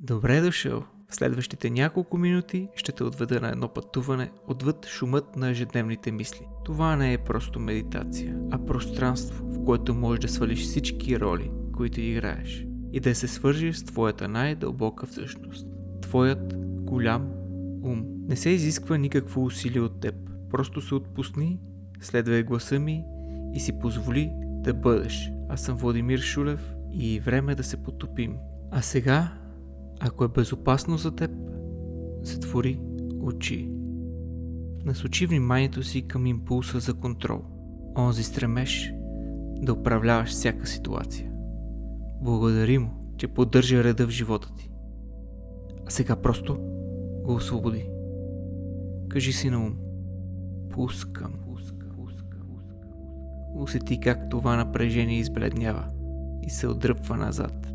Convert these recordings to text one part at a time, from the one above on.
Добре дошъл! В следващите няколко минути ще те отведа на едно пътуване отвъд шумът на ежедневните мисли. Това не е просто медитация, а пространство, в което можеш да свалиш всички роли, които играеш, и да се свържиш с твоята най-дълбока всъщност. Твоят голям ум. Не се изисква никакво усилие от теб. Просто се отпусни, следвай гласа ми и си позволи да бъдеш. Аз съм Владимир Шулев и е време да се потопим. А сега, ако е безопасно за теб, затвори очи. Насочи вниманието си към импулса за контрол. Онзи стремеж да управляваш всяка ситуация. Благодари му, че поддържа реда в живота ти. А сега просто го освободи. Кажи си на ум: пускам. Усети как това напрежение избледнява и се отдръпва назад.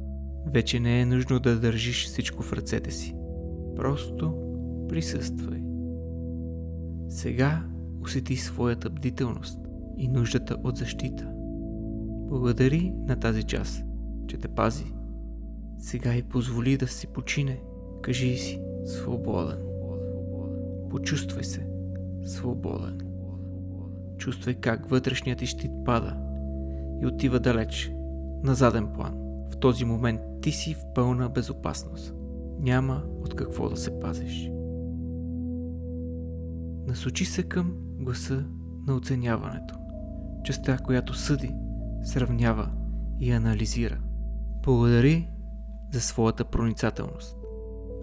Вече не е нужно да държиш всичко в ръцете си. Просто присъствай. Сега усети своята бдителност и нуждата от защита. Благодари на тази част, че те пази. Сега и позволи да си почине. Кажи си: свободен. Почувствай се свободен. Чувствай как вътрешният ти щит пада и отива далеч, на заден план. В този момент ти си в пълна безопасност. Няма от какво да се пазиш. Насочи се към гласа на оценяването. Частта, която съди, сравнява и анализира. Благодари за своята проницателност.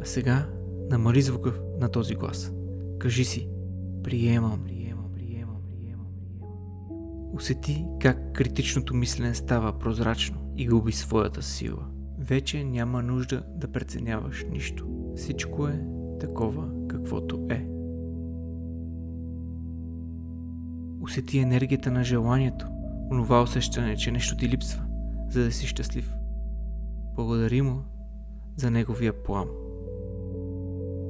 А сега намали звука на този глас. Кажи си: приемам. Усети как критичното мислене става прозрачно и губи своята сила. Вече няма нужда да преценяваш нищо. Всичко е такова, каквото е. Усети енергията на желанието, онова усещане, че нещо ти липсва, за да си щастлив. Благодари му за неговия план.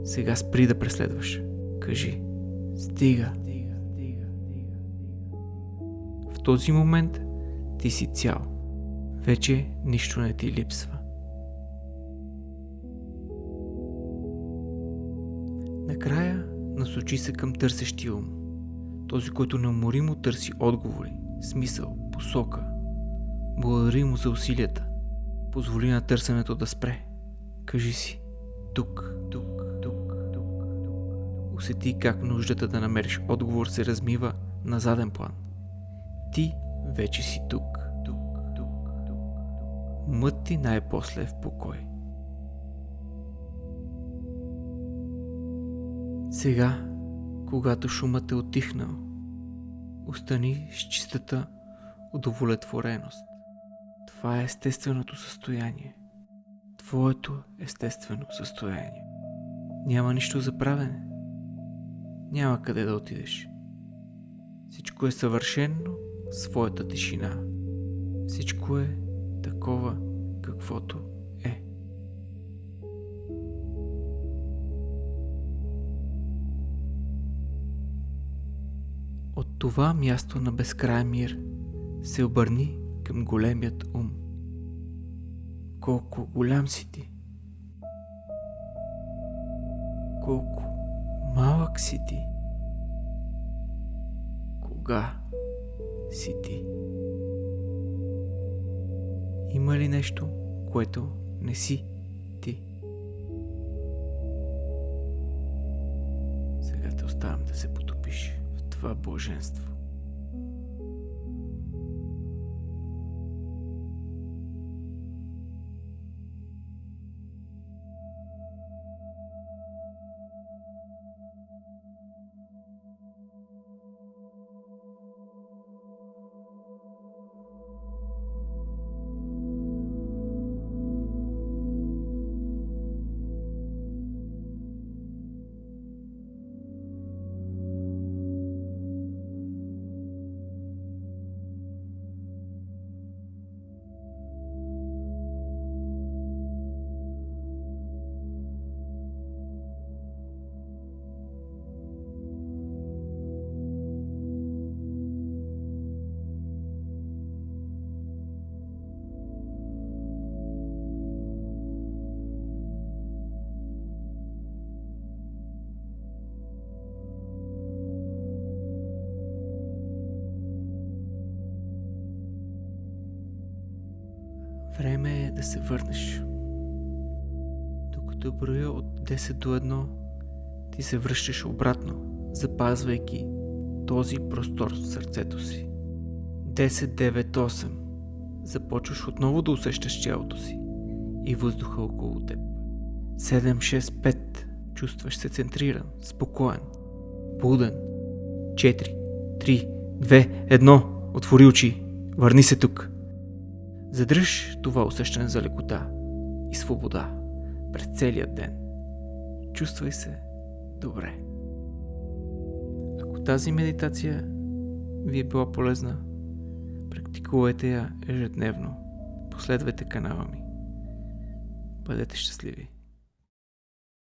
Сега спри да преследваш. Кажи: стига. В този момент ти си цял. Вече нищо не ти липсва. Накрая насочи се към търсещия ум. Този, който неуморимо търси отговори, смисъл, посока. Благодари му за усилията. Позволи на търсенето да спре. Кажи си: тук. Усети как нуждата да намериш отговор се размива на заден план. Ти вече си тук. Умът ти най-после е в покой. Сега, когато шумът е отихнал, остани с чистата удовлетвореност. Това е естественото състояние. Твоето естествено състояние. Няма нищо за правене. Няма къде да отидеш. Всичко е съвършено в своята тишина. Всичко е такова, каквото е. От това място на безкрайен мир се обърни към големият ум. Колко голям си ти! Колко малък си ти! Кога си ти? Има ли нещо, което не си ти? Сега те оставям да се потопиш в това блаженство. Време е да се върнеш. Докато броя от 10 до 1, ти се връщаш обратно, запазвайки този простор в сърцето си. 10, 9, 8. Започваш отново да усещаш тялото си и въздуха около теб. 7, 6, 5. Чувстваш се центриран, спокоен, буден. 4, 3, 2, 1. Отвори очи. Върни се тук. Задръж това усещане за лекота и свобода през целия ден. Чувствай се добре. Ако тази медитация ви е била полезна, практикувайте я ежедневно. Последвайте канала ми. Бъдете щастливи!